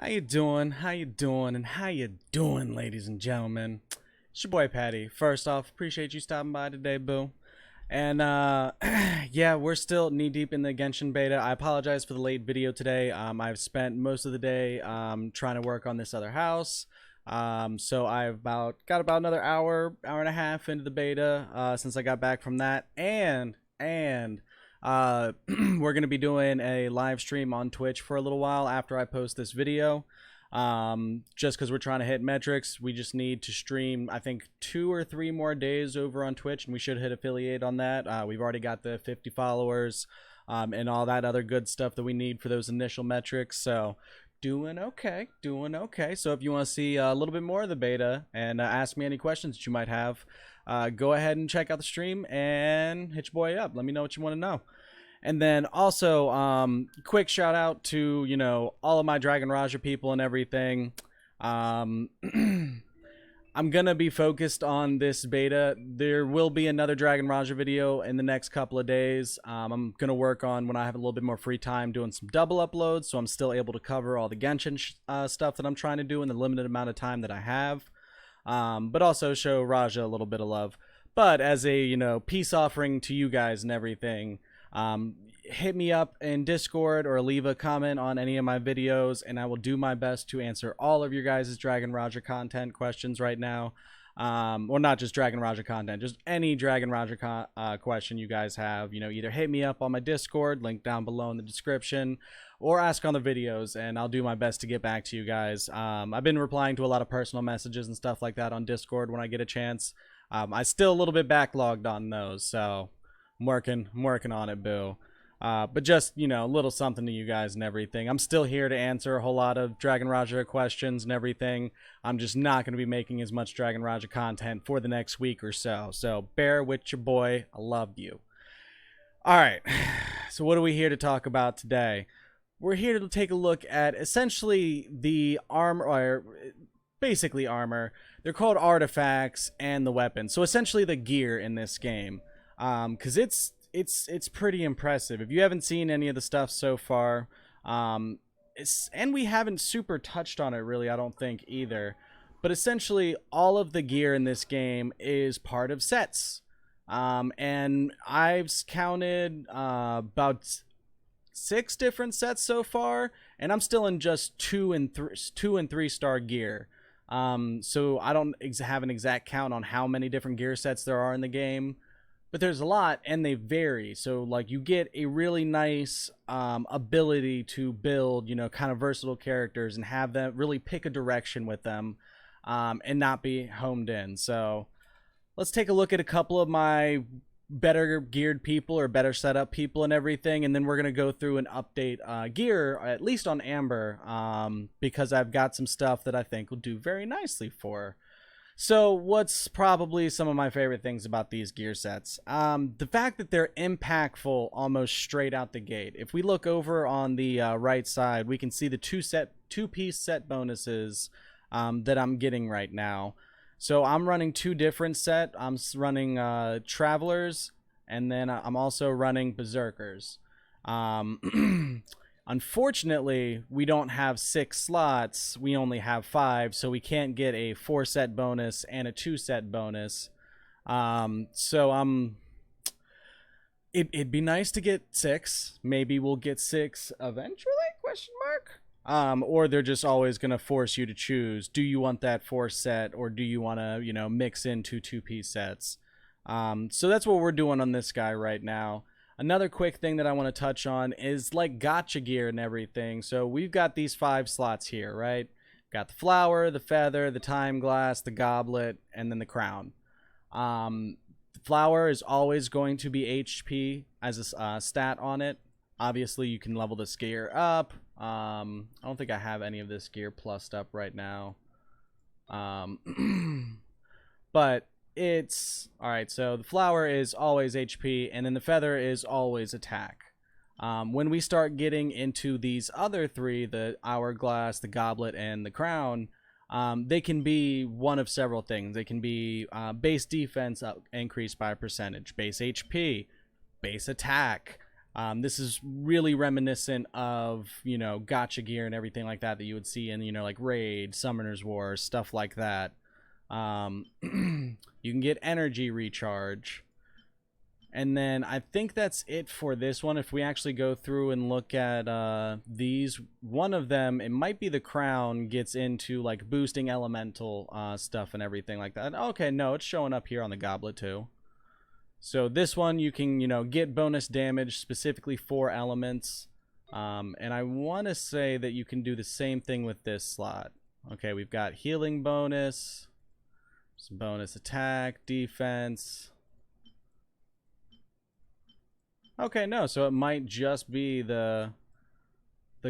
How you doing? How you doing? And how you doing, ladies and gentlemen? It's your boy Patty. First off, appreciate you stopping by today, boo. And yeah, we're still knee deep in the Genshin beta. I apologize for the late video today. I've spent most of the day trying to work on this other house. So I've got about another hour and a half into the beta since I got back from that, and we're gonna be doing a live stream on Twitch for a little while after I post this video. Just because we're trying to hit metrics, we just need to stream, I think, 2 or 3 more days over on Twitch, and we should hit affiliate on that. We've already got the 50 followers, and all that other good stuff that we need for those initial metrics. So doing okay, doing okay. So if you want to see a little bit more of the beta and ask me any questions that you might have, go ahead and check out the stream and hit your boy up. Let me know what you want to know. And then also, quick shout out to, all of my Dragon Raja people and everything. I'm going to be focused on this beta. There will be another Dragon Raja video in the next couple of days. I'm going to work on, when I have a little bit more free time, doing some double uploads, so I'm still able to cover all the Genshin stuff that I'm trying to do in the limited amount of time that I have. But also show Raja a little bit of love. But as a, peace offering to you guys and everything, hit me up in Discord or leave a comment on any of my videos, and I will do my best to answer all of your guys' Dragon Raja content questions right now. Or not just Dragon Raja content, just any Dragon Raja question you guys have. Either hit me up on my Discord, link down below in the description, or ask on the videos, and I'll do my best to get back to you guys. I've been replying to a lot of personal messages and stuff like that on Discord when I get a chance. I still a little bit backlogged on those, so I'm working on it, boo. But just, a little something to you guys and everything. I'm still here to answer a whole lot of Dragon Raja questions and everything. I'm just not going to be making as much Dragon Raja content for the next week or so. So bear with your boy. I love you. Alright, so what are we here to talk about today? We're here to take a look at essentially the armor, or basically armor. They're called artifacts, and the weapons. So essentially the gear in this game. Because it's pretty impressive. If you haven't seen any of the stuff so far, and we haven't super touched on it really, I don't think either. But essentially, all of the gear in this game is part of sets. And I've counted about 6 different sets so far, and I'm still in just 2 and 3 star gear. So I don't have an exact count on how many different gear sets there are in the game. But there's a lot, and they vary. So, like, you get a really nice ability to build, kind of versatile characters and have them really pick a direction with them, and not be homed in. So, let's take a look at a couple of my better geared people or better set up people and everything, and then we're going to go through and update gear, at least on Amber, because I've got some stuff that I think will do very nicely for her. So what's probably some of my favorite things about these gear sets? The fact that they're impactful almost straight out the gate. If we look over on the right side, we can see the two-piece set bonuses that I'm getting right now. So I'm running 2 different sets. I'm running Travelers, and then I'm also running Berserkers. Unfortunately, we don't have 6 slots. We only have 5, so we can't get a 4-set bonus and a 2-set bonus. It'd be nice to get 6. Maybe we'll get 6 eventually? Question mark. Or they're just always gonna force you to choose. Do you want that 4-set, or do you want to, mix into 2-piece sets? So that's what we're doing on this guy right now. Another quick thing that I want to touch on is like gacha gear and everything. So we've got these 5 slots here, right? Got the flower, the feather, the time glass, the goblet, and then the crown. The flower is always going to be HP as a stat on it. Obviously, you can level this gear up. I don't think I have any of this gear plussed up right now. But it's alright. So the flower is always HP, and then the feather is always attack. When we start getting into these other 3, the hourglass, the goblet, and the crown, they can be one of several things. They can be base defense increased by a percentage, base HP, base attack, This is really reminiscent of, you know, gacha gear and everything like that you would see in, you know, like Raid, Summoner's War, stuff like that. You can get energy recharge. And then I think that's it for this one. If we actually go through and look at these, one of them, it might be the crown, gets into like boosting elemental stuff and everything like that. Okay, no, it's showing up here on the goblet too. So this one you can, you know, get bonus damage specifically for elements. And I want to say that you can do the same thing with this slot. Okay, we've got healing bonus, some bonus attack, defense. Okay, no, so it might just be the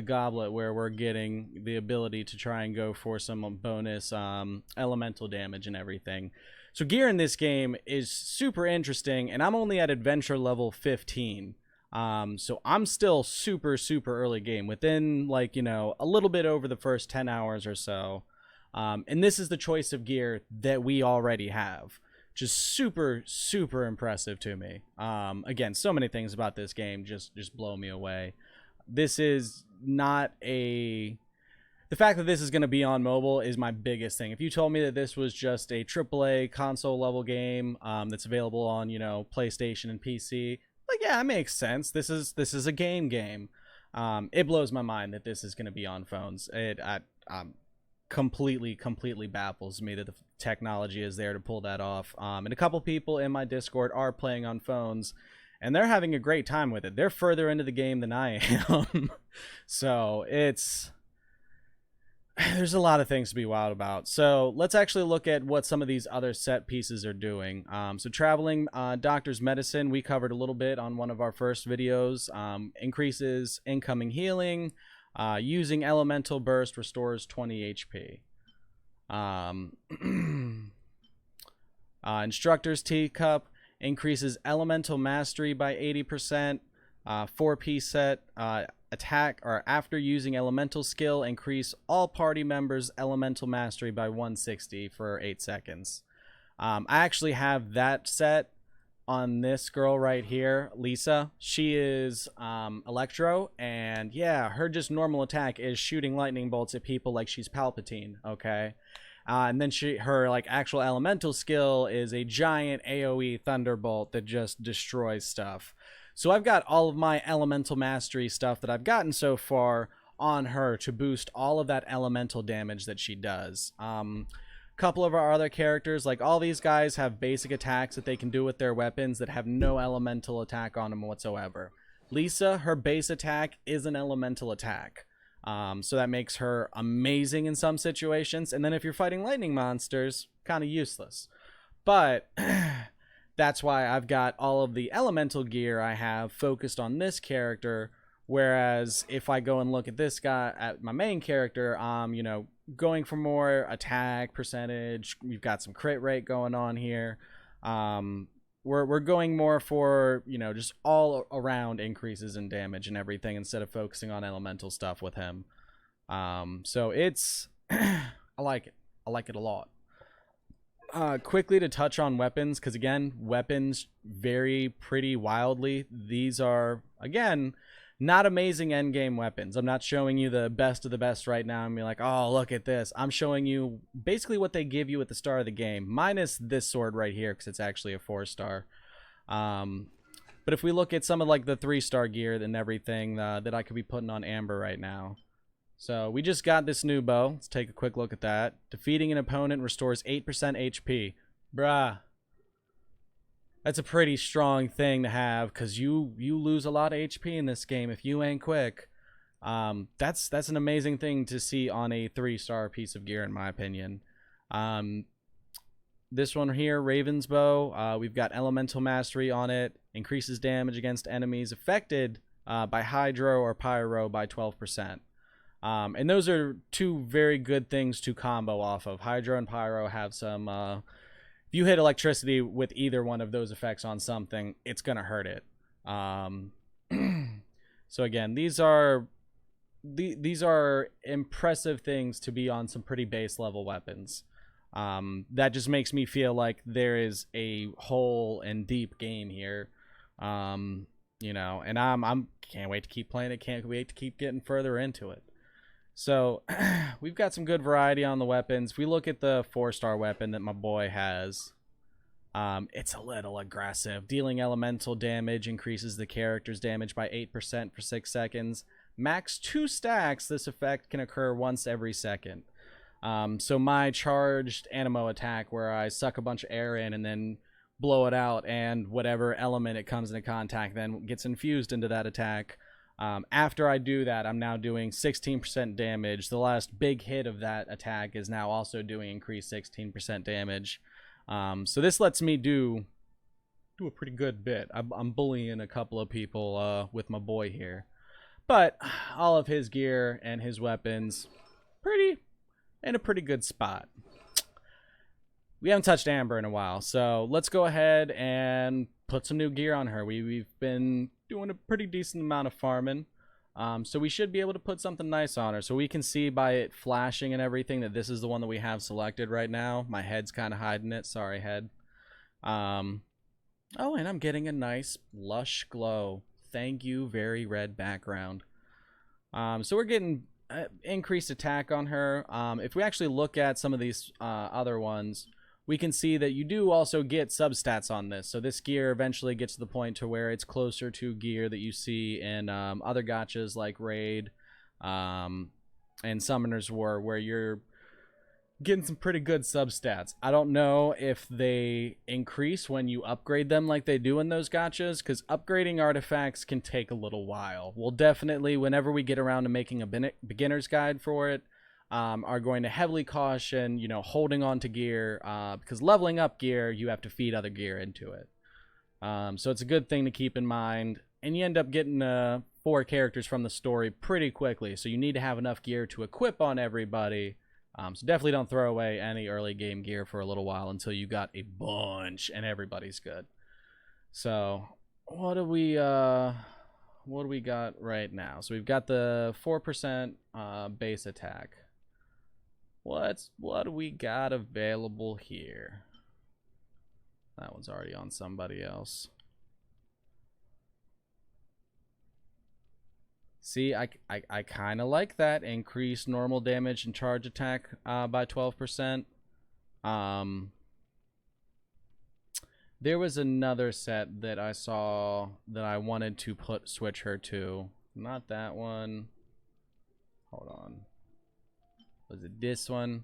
goblet where we're getting the ability to try and go for some bonus elemental damage and everything. So gear in this game is super interesting, and I'm only at adventure level 15. So I'm still super early game, within, like, you know, a little bit over the first 10 hours or so. And this is the choice of gear that we already have. Just super impressive to me. Again, so many things about this game just blow me away. This is not a... The fact that this is going to be on mobile is my biggest thing. If you told me that this was just a AAA console level game that's available on, you know, PlayStation and PC, like, yeah, it makes sense. This is a game. It blows my mind that this is going to be on phones. It completely baffles me that the technology is there to pull that off. And a couple people in my Discord are playing on phones, and they're having a great time with it. They're further into the game than I am. So there's a lot of things to be wild about. So let's actually look at what some of these other set pieces are doing. So traveling doctor's medicine, we covered a little bit on one of our first videos. Increases incoming healing. Using elemental burst restores 20 HP. Instructor's teacup increases elemental mastery by 80%. 4-piece set. Attack or after using elemental skill, increase all party members elemental mastery by 160 for 8 seconds. I actually have that set on this girl right here, Lisa. She is Electro, and yeah, her just normal attack is shooting lightning bolts at people like she's Palpatine. Okay. And then her like actual elemental skill is a giant AoE thunderbolt that just destroys stuff. So I've got all of my elemental mastery stuff that I've gotten so far on her to boost all of that elemental damage that she does. Couple of our other characters, like all these guys, have basic attacks that they can do with their weapons that have no elemental attack on them whatsoever. Lisa, her base attack is an elemental attack. So that makes her amazing in some situations. And then if you're fighting lightning monsters, kind of useless. But... that's why I've got all of the elemental gear I have focused on this character, whereas if I go and look at this guy, at my main character, you know, going for more attack percentage. We've got some crit rate going on here. We're going more for, you know, just all around increases in damage and everything instead of focusing on elemental stuff with him. So it's I like it. I like it a lot. Quickly to touch on weapons, because again, weapons vary pretty wildly. These are, again, not amazing endgame weapons. I'm not showing you the best of the best right now and be like, oh, look at this. I'm showing you basically what they give you at the start of the game, minus this sword right here, because it's actually a 4-star. But if we look at some of like the 3-star gear and everything that I could be putting on Amber right now. So we just got this new bow. Let's take a quick look at that. Defeating an opponent restores 8% HP. Bruh. That's a pretty strong thing to have, because you lose a lot of HP in this game if you ain't quick. That's an amazing thing to see on a 3-star piece of gear, in my opinion. This one here, Raven's Bow, we've got Elemental Mastery on it. Increases damage against enemies affected by Hydro or Pyro by 12%. And those are two very good things to combo off of. Hydro and Pyro have some... if you hit electricity with either one of those effects on something, it's going to hurt it. So again, these are impressive things to be on some pretty base level weapons. That just makes me feel like there is a whole and deep game here. you know, and I'm can't wait to keep playing it. Can't wait to keep getting further into it. So we've got some good variety on the weapons. If we look at the 4-star weapon that my boy has, it's a little aggressive. Dealing elemental damage increases the character's damage by 8% for 6 seconds. Max 2 stacks, this effect can occur once every second. So my charged animo attack, where I suck a bunch of air in and then blow it out, and whatever element it comes into contact then gets infused into that attack. After I do that, I'm now doing 16% damage. The last big hit of that attack is now also doing increased 16% damage. So this lets me do a pretty good bit. I'm bullying a couple of people with my boy here. But all of his gear and his weapons, in a pretty good spot. We haven't touched Amber in a while, so let's go ahead and put some new gear on her. We've been doing a pretty decent amount of farming, so we should be able to put something nice on her. So we can see by it flashing and everything that this is the one that we have selected right now. My head's kind of hiding it. Sorry, head. Oh, and I'm getting a nice lush glow. Thank you, very red background. So we're getting increased attack on her. If we actually look at some of these other ones, we can see that you do also get substats on this. So this gear eventually gets to the point to where it's closer to gear that you see in other gachas like Raid and Summoner's War, where you're getting some pretty good substats. I don't know if they increase when you upgrade them like they do in those gachas, because upgrading artifacts can take a little while. We'll definitely, whenever we get around to making a beginner's guide for it, are going to heavily caution, you know, holding on to gear, because leveling up gear, you have to feed other gear into it. So it's a good thing to keep in mind, and you end up getting 4 characters from the story pretty quickly, so you need to have enough gear to equip on everybody. So definitely don't throw away any early game gear for a little while until you got a bunch and everybody's good. So what do we got right now? So we've got the 4% base attack. What do we got available here? That one's already on somebody else. See, I kind of like that. Increase normal damage and charge attack by 12%. There was another set that I saw that I wanted to switch her to. Not that one. Hold on. Was it this one?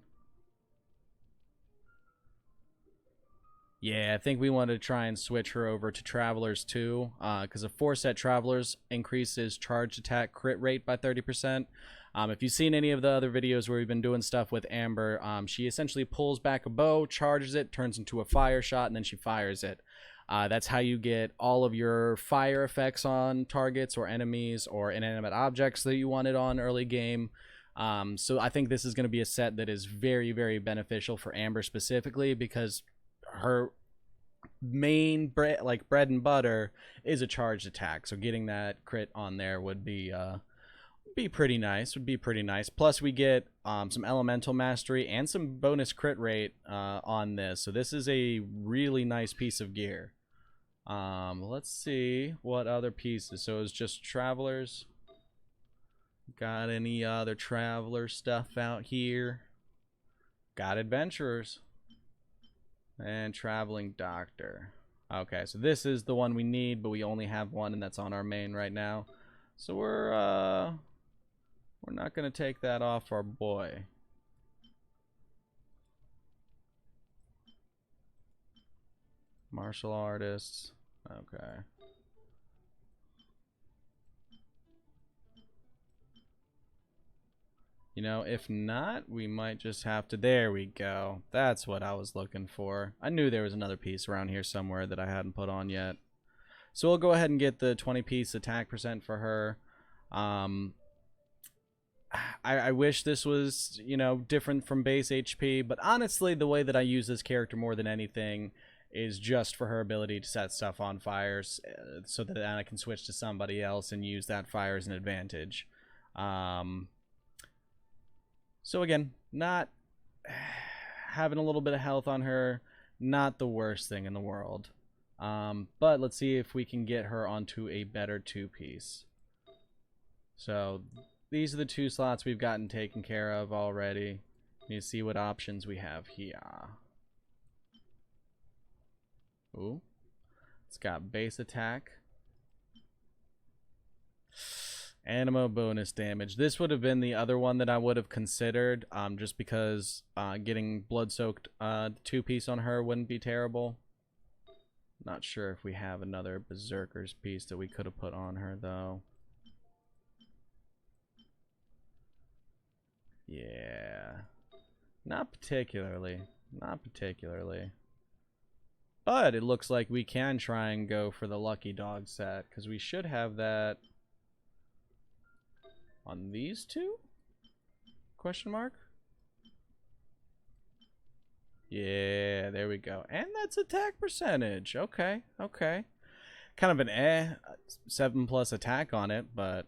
Yeah, I think we want to try and switch her over to Travelers too, because a 4-set Travelers increases charge attack crit rate by 30%. If you've seen any of the other videos where we've been doing stuff with Amber, she essentially pulls back a bow, charges it, turns into a fire shot, and then she fires it. That's how you get all of your fire effects on targets or enemies or inanimate objects that you wanted on early game. So I think this is going to be a set that is very, very beneficial for Amber specifically, because her main bread and butter is a charged attack. So getting that crit on there would be pretty nice. Plus we get some elemental mastery and some bonus crit rate on this. So this is a really nice piece of gear. Let's see what other pieces. So it's just Travelers. Got any other Traveler stuff out here? Got Adventurers. And Traveling Doctor. Okay, so this is the one we need, but we only have one, and that's on our main right now. So we're not gonna take that off our boy. Martial artists. Okay. You know, if not, we might just have to... There we go. That's what I was looking for. I knew there was another piece around here somewhere that I hadn't put on yet. So we'll go ahead and get the 20-piece attack percent for her. I wish this was, you know, different from base HP, but honestly, the way that I use this character more than anything is just for her ability to set stuff on fires, so that I can switch to somebody else and use that fire as an advantage. So again, not having a little bit of health on her, not the worst thing in the world. But let's see if we can get her onto a better two-piece. So these are the 2 slots we've gotten taken care of already. You see what options we have here. Ooh. It's got base attack. Animo bonus damage. This would have been the other one that I would have considered, just because getting blood-soaked 2-piece on her wouldn't be terrible. Not sure if we have another Berserker's piece that we could have put on her, though. Yeah. Not particularly. Not particularly. But it looks like we can try and go for the Lucky Dog set, because we should have that on these 2? Question mark? Yeah, there we go. And that's attack percentage. Okay, okay. Kind of an 7+ attack on it, but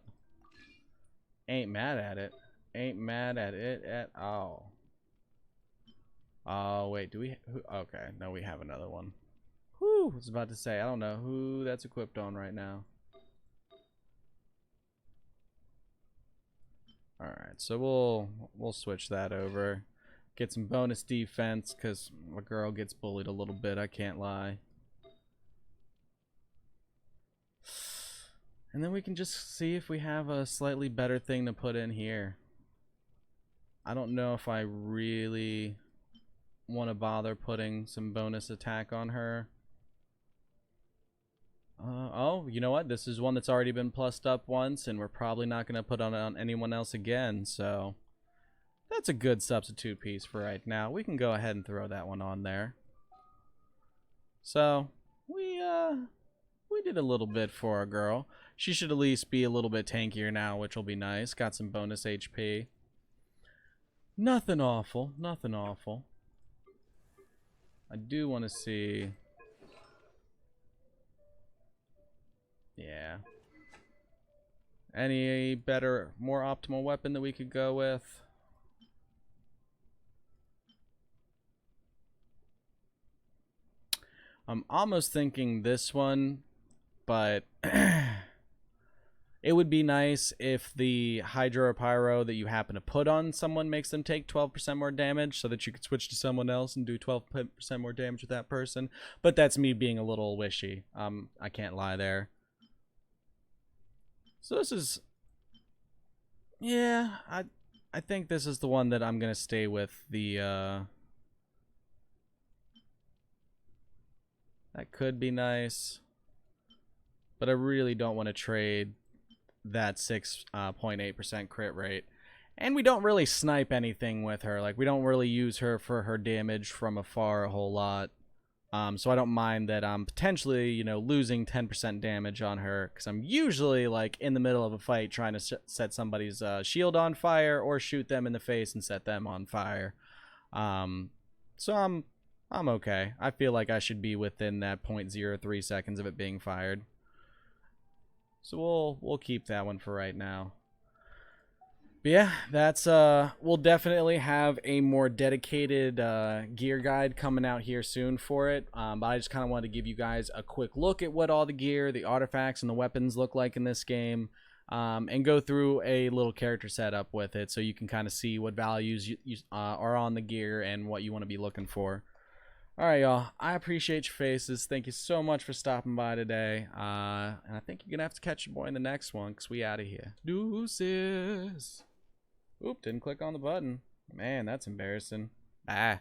ain't mad at it. Ain't mad at it at all. Oh, wait, do we? Okay, no, we have another one. Whew, I was about to say, I don't know who that's equipped on right now. Alright, so we'll switch that over. Get some bonus defense, because my girl gets bullied a little bit, I can't lie. And then we can just see if we have a slightly better thing to put in here. I don't know if I really want to bother putting some bonus attack on her. Oh, you know what? This is one that's already been plussed up once, and we're probably not going to put on anyone else again, so that's a good substitute piece for right now. We can go ahead and throw that one on there. So, we did a little bit for our girl. She should at least be a little bit tankier now, which will be nice. Got some bonus HP. Nothing awful. Nothing awful. I do want to see... Yeah. Any better, more optimal weapon that we could go with? I'm almost thinking this one, but it would be nice if the Hydro or Pyro that you happen to put on someone makes them take 12% more damage, so that you could switch to someone else and do 12% more damage with that person. But that's me being a little wishy. I can't lie there. So this is, yeah, I think this is the one that I'm gonna stay with. The that could be nice, but I really don't want to trade that 6.8% crit rate. And we don't really snipe anything with her. Like, we don't really use her for her damage from afar a whole lot. So I don't mind that I'm potentially, you know, losing 10% damage on her, because I'm usually, like, in the middle of a fight trying to set somebody's shield on fire or shoot them in the face and set them on fire. So I'm okay. I feel like I should be within that 0.03 seconds of it being fired. So we'll keep that one for right now. But yeah, that's we'll definitely have a more dedicated gear guide coming out here soon for it. But I just kind of wanted to give you guys a quick look at what all the gear, the artifacts, and the weapons look like in this game, and go through a little character setup with it, so you can kind of see what values you are on the gear and what you want to be looking for. Alright, y'all. I appreciate your faces. Thank you so much for stopping by today. And I think you're going to have to catch your boy in the next one, because we out of here. Deuces. Oop, didn't click on the button. Man, that's embarrassing. Bye.